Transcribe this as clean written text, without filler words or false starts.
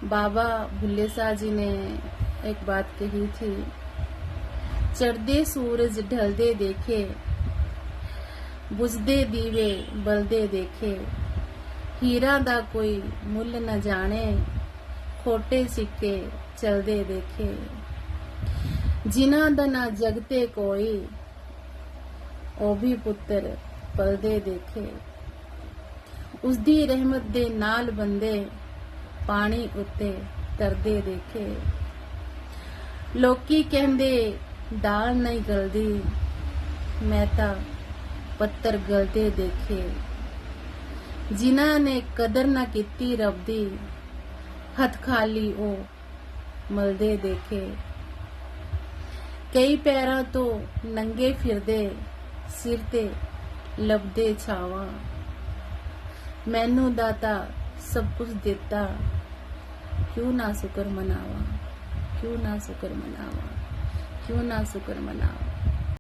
बाबा भुल्ले शाह जी ने एक बात कही थी, चढ़दे सूरज ढलदे देखे, बुझदे दीवे बलदे देखे, हीरा दा कोई मुल न जाने, खोटे सिक्के चलदे देखे, जिन्हां दा ना जगते कोई, ओ भी पुत्र पलदे देखे, उसदी रहमत दे नाल बंदे पानी उत्ते तरदे देखे, लोकी कहंदे दाल नहीं गलदी, मैं तां पत्थर गलदे देखे, जिन्हां ने कदर ना कीती रब दी, हथ खाली ओ मलदे देखे, कई पैरां तो नंगे फिरदे, सिर ते लभदे छावां, मैनू दाता सब कुछ दिता, क्यों ना शुक्र मनावा, क्यों ना शुक्र मनावा, क्यों ना शुक्र मनावा।